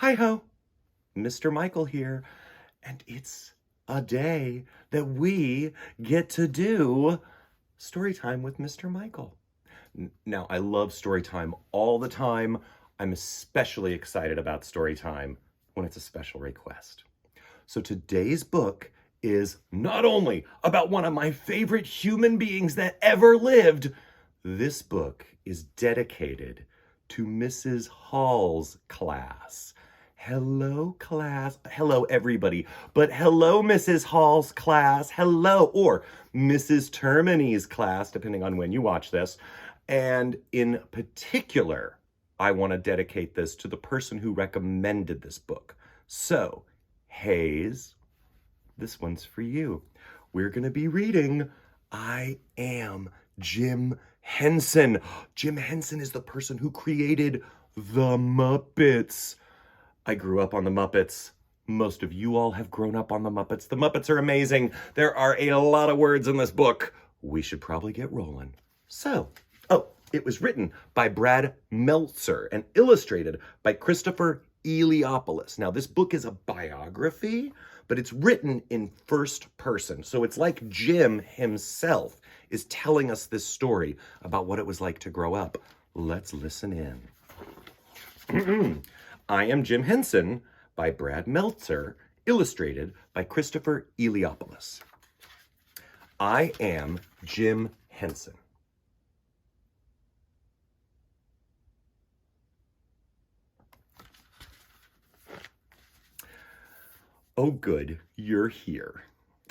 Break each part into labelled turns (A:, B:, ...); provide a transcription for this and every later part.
A: Hi-ho, Mr. Michael here, and it's a day that we get to do story time with Mr. Michael. Now, I love story time all the time. I'm especially excited about story time when it's a special request. So today's book is not only about one of my favorite human beings that ever lived, this book is dedicated to Mrs. Hall's class. Hello, class. Hello, everybody. But hello, Mrs. Hall's class. Hello, or Mrs. Termini's class, depending on when you watch this. And in particular, I want to dedicate this to the person who recommended this book. So, Hayes, this one's for you. We're going to be reading I Am Jim Henson. Jim Henson is the person who created the Muppets. I grew up on the Muppets. Most of you all have grown up on the Muppets. The Muppets are amazing. There are a lot of words in this book. We should probably get rolling. It was written by Brad Meltzer and illustrated by Christopher Eliopoulos. Now, this book is a biography, but it's written in first person. So it's like Jim himself is telling us this story about what it was like to grow up. Let's listen in. I Am Jim Henson by Brad Meltzer, illustrated by Christopher Eliopoulos. I am Jim Henson. Oh, good, you're here.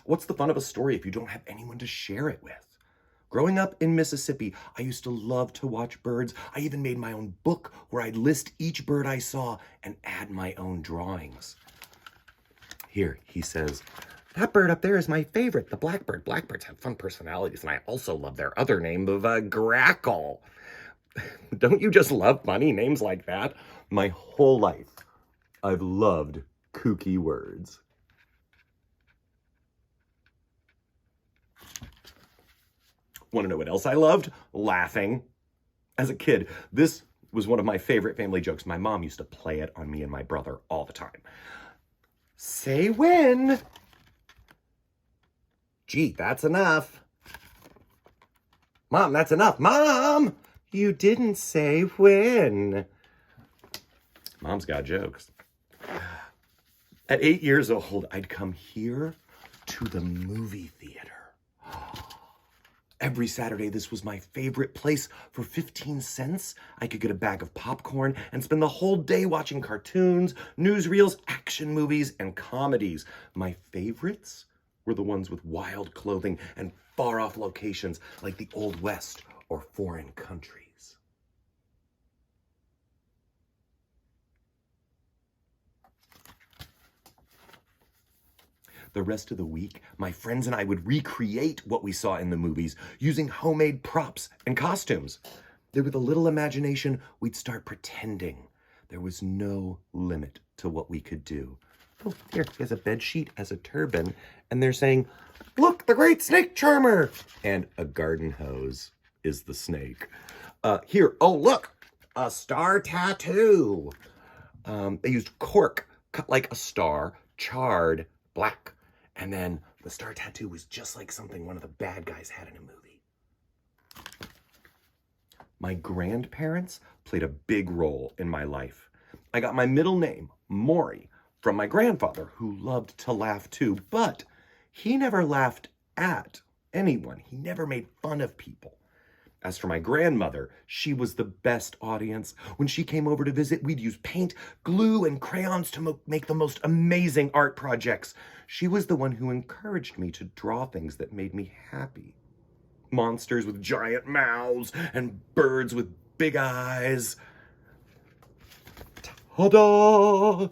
A: What's the fun of a story if you don't have anyone to share it with? Growing up in Mississippi, I used to love to watch birds. I even made my own book where I'd list each bird I saw and add my own drawings. Here, he says, that bird up there is my favorite, the blackbird. Blackbirds have fun personalities, and I also love their other name of grackle. Don't you just love funny names like that? My whole life, I've loved kooky words. Want to know what else I loved? Laughing. As a kid, this was one of my favorite family jokes. My mom used to play it on me and my brother all the time. Say when. Gee, that's enough. Mom, that's enough. Mom, you didn't say when. Mom's got jokes. At 8 years old, I'd come here to the movie theater. Every Saturday, this was my favorite place. For 15 cents, I could get a bag of popcorn and spend the whole day watching cartoons, newsreels, action movies, and comedies. My favorites were the ones with wild clothing and far-off locations like the Old West or foreign countries. The rest of the week, my friends and I would recreate what we saw in the movies using homemade props and costumes. Then with a little imagination, we'd start pretending. There was no limit to what we could do. Oh, here's a bed sheet as a turban, and they're saying, look, the great snake charmer! And a garden hose is the snake. Here, oh, look, a star tattoo. They used cork cut like a star, charred black. And then the star tattoo was just like something one of the bad guys had in a movie. My grandparents played a big role in my life. I got my middle name, Maury, from my grandfather, who loved to laugh too, but he never laughed at anyone. He never made fun of people. As for my grandmother, she was the best audience. When she came over to visit, we'd use paint, glue, and crayons to make the most amazing art projects. She was the one who encouraged me to draw things that made me happy. Monsters with giant mouths and birds with big eyes. Ta-da!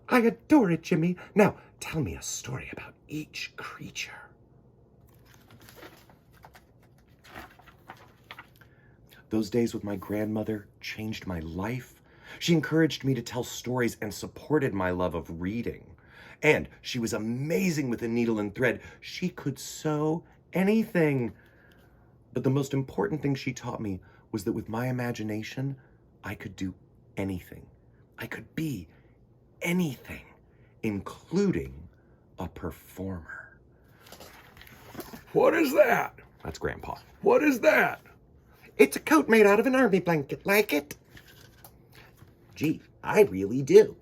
A: I adore it, Jimmy. Now, tell me a story about each creature. Those days with my grandmother changed my life. She encouraged me to tell stories and supported my love of reading. And she was amazing with a needle and thread. She could sew anything. But the most important thing she taught me was that with my imagination, I could do anything. I could be anything, including a performer.
B: What is that?
A: That's Grandpa.
B: What is that?
A: It's a coat made out of an army blanket. Like it? Gee, I really do.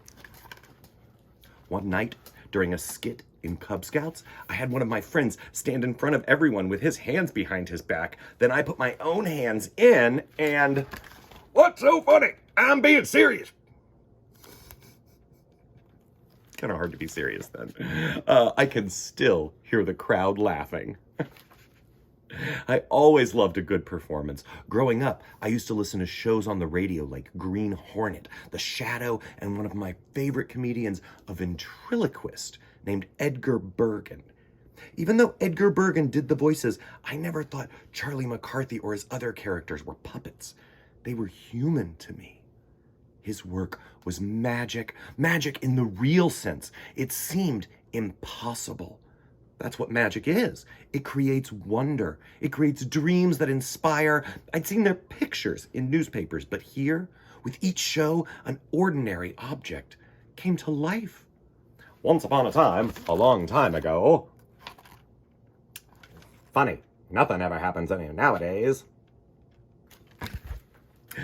A: One night, during a skit in Cub Scouts, I had one of my friends stand in front of everyone with his hands behind his back. Then I put my own hands in and...
B: What's so funny? I'm being serious.
A: Kind of hard to be serious then. I can still hear the crowd laughing. I always loved a good performance. Growing up, I used to listen to shows on the radio like Green Hornet, The Shadow, and one of my favorite comedians, a ventriloquist named Edgar Bergen. Even though Edgar Bergen did the voices, I never thought Charlie McCarthy or his other characters were puppets. They were human to me. His work was magic in the real sense. It seemed impossible. That's what magic is. It creates wonder. It creates dreams that inspire. I'd seen their pictures in newspapers, but here, with each show, an ordinary object came to life.
B: Once upon a time, a long time ago. Funny, nothing ever happens any nowadays.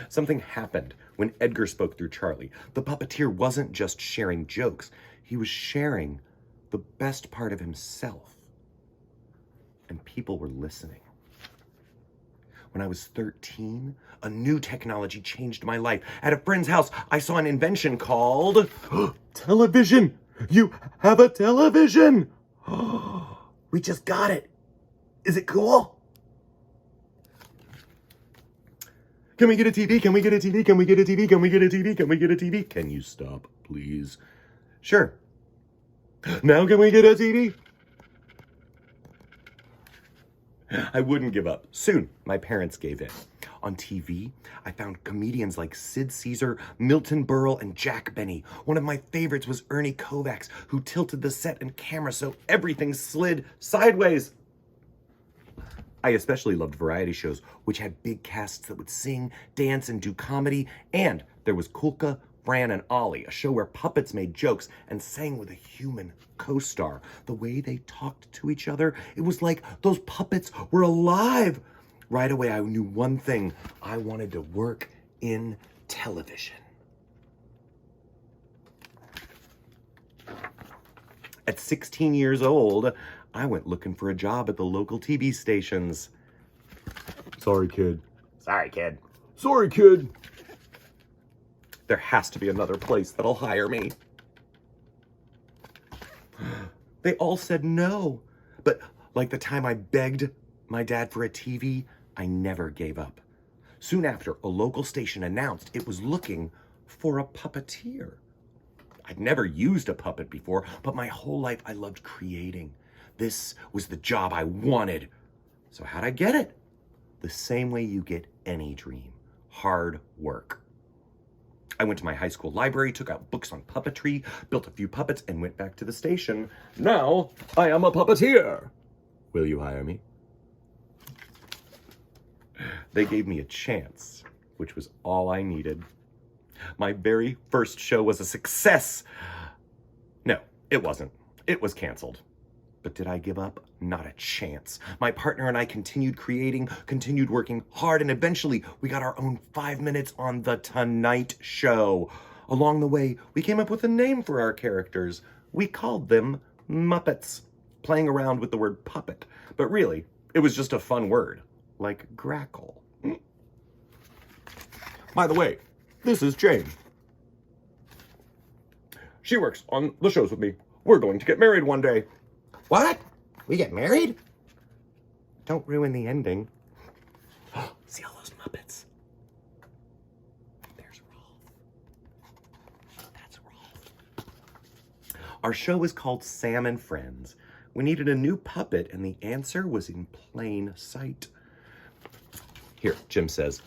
A: Something happened when Edgar spoke through Charlie. The puppeteer wasn't just sharing jokes. He was sharing the best part of himself. And people were listening. When I was 13, a new technology changed my life. At a friend's house, I saw an invention called...
B: Television! You have a television!
A: We just got it. Is it cool?
B: Can we get a TV? Can we get a TV? Can we get a TV? Can we get a TV? Can we get a TV?
A: Can you stop, please?
B: Sure. Now can we get a TV?
A: I wouldn't give up. Soon, my parents gave in. On TV, I found comedians like Sid Caesar, Milton Berle, and Jack Benny. One of my favorites was Ernie Kovacs, who tilted the set and camera so everything slid sideways. I especially loved variety shows, which had big casts that would sing, dance, and do comedy. And there was Kulka, Fran, and Ollie, a show where puppets made jokes and sang with a human co-star. The way they talked to each other, it was like those puppets were alive. Right away, I knew one thing. I wanted to work in television. At 16 years old, I went looking for a job at the local TV stations.
B: Sorry, kid.
A: Sorry, kid.
B: Sorry, kid.
A: There has to be another place that'll hire me. They all said no. But like the time I begged my dad for a TV, I never gave up. Soon after, a local station announced it was looking for a puppeteer. I'd never used a puppet before, but my whole life I loved creating. This was the job I wanted. So how'd I get it? The same way you get any dream. Hard work. I went to my high school library, took out books on puppetry, built a few puppets, and went back to the station.
B: Now, I am a puppeteer.
A: Will you hire me? They gave me a chance, which was all I needed. My very first show was a success. No, it wasn't. It was canceled. But did I give up? Not a chance. My partner and I continued creating, continued working hard, and eventually we got our own 5 minutes on The Tonight Show. Along the way, we came up with a name for our characters. We called them Muppets, playing around with the word puppet. But really, it was just a fun word, like grackle.
B: By the way, this is Jane. She works on the shows with me. We're going to get married one day.
A: What? We get married? Don't ruin the ending. See all those Muppets? There's Rolf. That's Rolf. Our show is called Sam and Friends. We needed a new puppet, and the answer was in plain sight. Here, Jim says,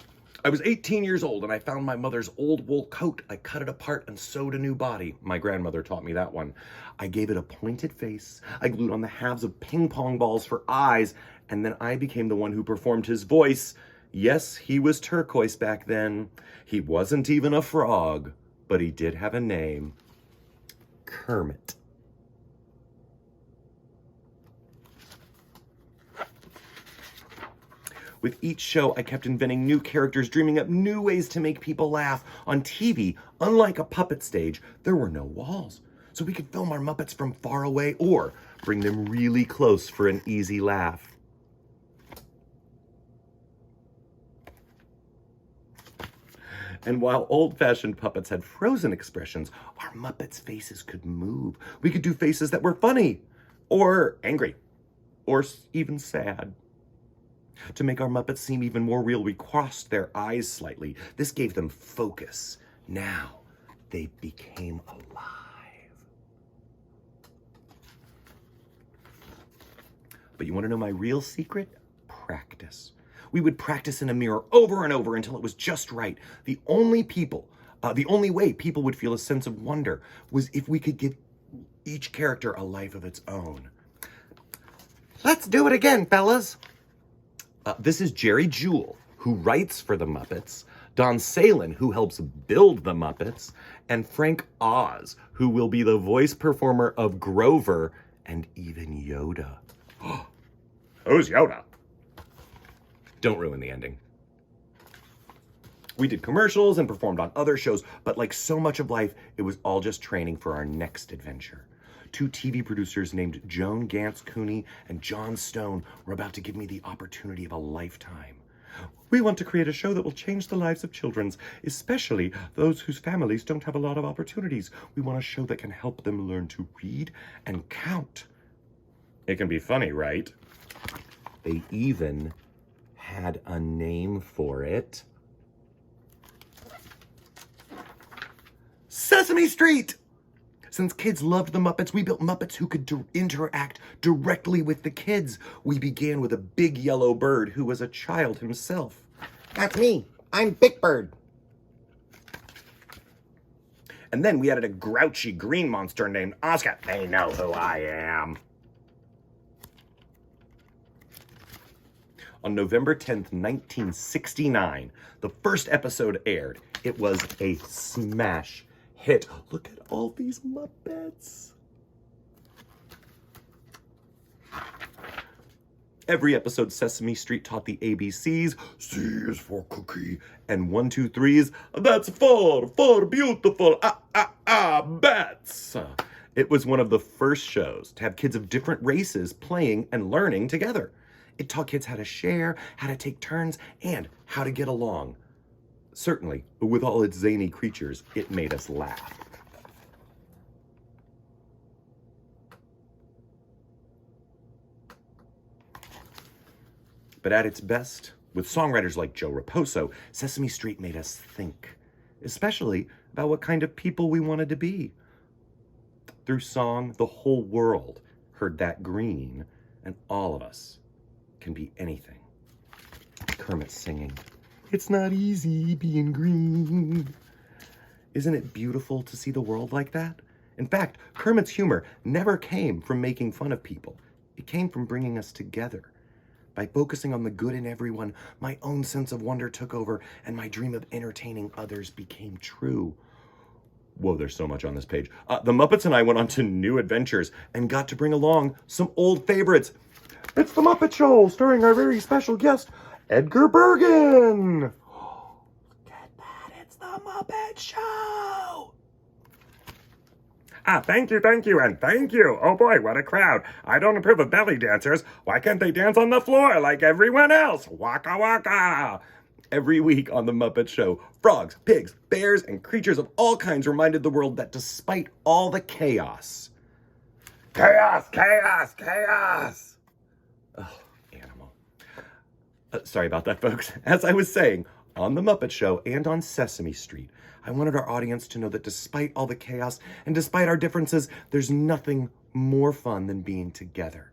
A: I was 18 years old and I found my mother's old wool coat. I cut it apart and sewed a new body. My grandmother taught me that one. I gave it a pointed face. I glued on the halves of ping pong balls for eyes. And then I became the one who performed his voice. Yes, he was turquoise back then. He wasn't even a frog, but he did have a name. Kermit. With each show, I kept inventing new characters, dreaming up new ways to make people laugh. On TV, unlike a puppet stage, there were no walls. So we could film our Muppets from far away or bring them really close for an easy laugh. And while old-fashioned puppets had frozen expressions, our Muppets' faces could move. We could do faces that were funny, or angry, or even sad. To make our Muppets seem even more real, we crossed their eyes slightly. This gave them focus. Now, they became alive. But you want to know my real secret? Practice. We would practice in a mirror over and over until it was just right. The only way people would feel a sense of wonder was if we could give each character a life of its own. Let's do it again, fellas. This is Jerry Jewell, who writes for the Muppets, Don Salin, who helps build the Muppets, and Frank Oz, who will be the voice performer of Grover and even Yoda. Who's Yoda? Don't ruin the ending. We did commercials and performed on other shows, but like so much of life, it was all just training for our next adventure. 2 TV producers named Joan Gantz Cooney and John Stone were about to give me the opportunity of a lifetime. We want to create a show that will change the lives of children, especially those whose families don't have a lot of opportunities. We want a show that can help them learn to read and count. It can be funny, right? They even had a name for it. Sesame Street! Since kids loved the Muppets, we built Muppets who could interact directly with the kids. We began with a big yellow bird who was a child himself. That's me. I'm Big Bird. And then we added a grouchy green monster named Oscar. They know who I am. On November 10th, 1969, the first episode aired. It was a smash hit. Look at all these Muppets. Every episode, Sesame Street taught the ABCs. C is for cookie. And 1, 2, 3s. That's for beautiful. Bats. It was one of the first shows to have kids of different races playing and learning together. It taught kids how to share, how to take turns, and how to get along. Certainly, with all its zany creatures, it made us laugh. But at its best, with songwriters like Joe Raposo, Sesame Street made us think, especially about what kind of people we wanted to be. Through song, the whole world heard that green, and all of us can be anything. Kermit singing, "It's not easy being green." Isn't it beautiful to see the world like that? In fact, Kermit's humor never came from making fun of people. It came from bringing us together. By focusing on the good in everyone, my own sense of wonder took over, and my dream of entertaining others became true. Whoa, there's so much on this page. The Muppets and I went on to new adventures and got to bring along some old favorites. It's The Muppet Show, starring our very special guest, Edgar Bergen. Look at that, it's The Muppet Show. Thank you, and thank you. Oh boy, what a crowd. I don't approve of belly dancers. Why can't they dance on the floor like everyone else? Waka waka. Every week on The Muppet Show, frogs, pigs, bears, and creatures of all kinds reminded the world that despite all the chaos. Chaos! Oh, animal. Sorry about that, folks. As I was saying, on The Muppet Show and on Sesame Street, I wanted our audience to know that despite all the chaos and despite our differences, there's nothing more fun than being together.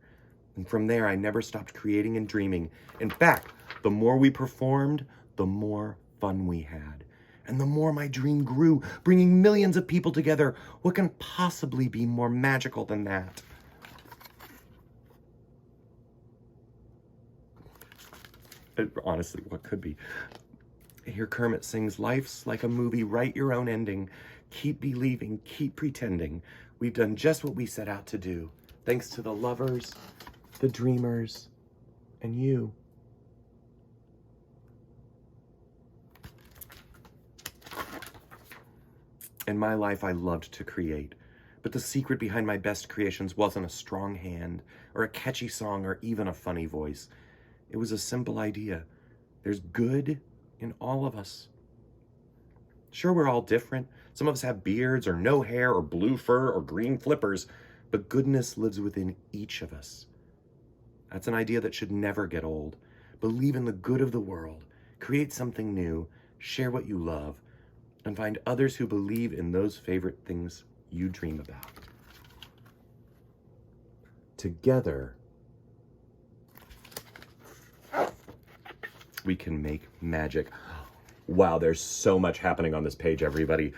A: And from there, I never stopped creating and dreaming. In fact, the more we performed, the more fun we had. And the more my dream grew, bringing millions of people together. What can possibly be more magical than that? Honestly, what could be? Here Kermit sings, "Life's like a movie, write your own ending. keep believing, keep pretending. We've done just what we set out to do. Thanks to the lovers, the dreamers, and you. In my life, I loved to create, but the secret behind my best creations wasn't a strong hand, or a catchy song, or even a funny voice. It was a simple idea. There's good in all of us. Sure, we're all different. Some of us have beards, or no hair, or blue fur, or green flippers, but goodness lives within each of us. That's an idea that should never get old. Believe in the good of the world, create something new, share what you love, and find others who believe in those favorite things you dream about. Together, we can make magic. Wow, there's so much happening on this page, everybody.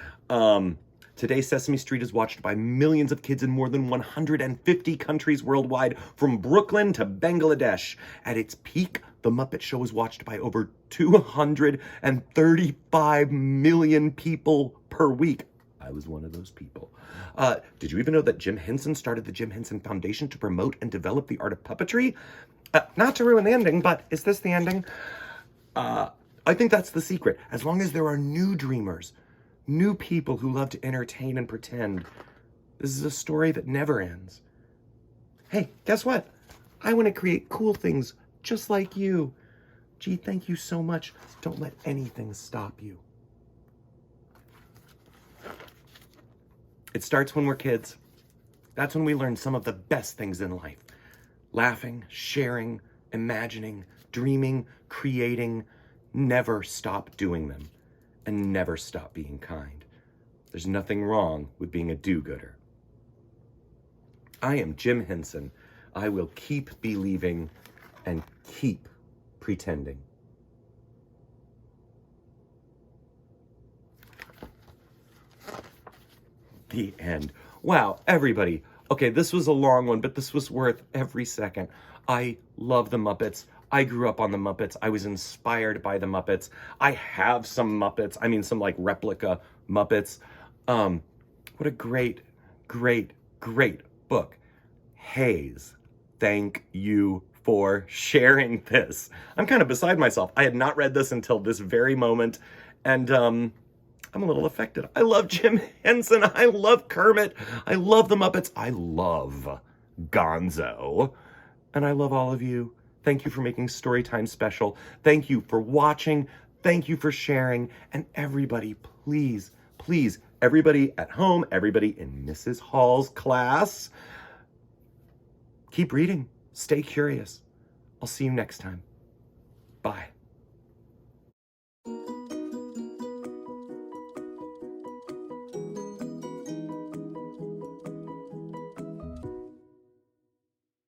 A: Today, Sesame Street is watched by millions of kids in more than 150 countries worldwide, from Brooklyn to Bangladesh. At its peak, The Muppet Show was watched by over 235 million people per week. I was one of those people. Did you even know that Jim Henson started the Jim Henson Foundation to promote and develop the art of puppetry? Not to ruin the ending, but is this the ending? I think that's the secret. As long as there are new dreamers, new people who love to entertain and pretend, this is a story that never ends. Hey, guess what? I want to create cool things just like you. Gee, thank you so much. Don't let anything stop you. It starts when we're kids. That's when we learn some of the best things in life. Laughing, sharing, imagining, dreaming, creating. Never stop doing them, and never stop being kind. There's nothing wrong with being a do-gooder. I am Jim Henson. I will keep believing and keep pretending. The end. Wow, everybody. Okay, this was a long one, but this was worth every second. I love the Muppets. I grew up on the Muppets. I was inspired by the Muppets. I have some Muppets. I mean, some like replica Muppets. What a great, great, great book. Hayes, thank you for sharing this. I'm kind of beside myself. I had not read this until this very moment, and I'm a little affected. I love Jim Henson. I love Kermit. I love the Muppets. I love Gonzo. And I love all of you. Thank you for making Storytime special. Thank you for watching. Thank you for sharing. And everybody, please, please, everybody at home, everybody in Mrs. Hall's class, keep reading. Stay curious. I'll see you next time. Bye.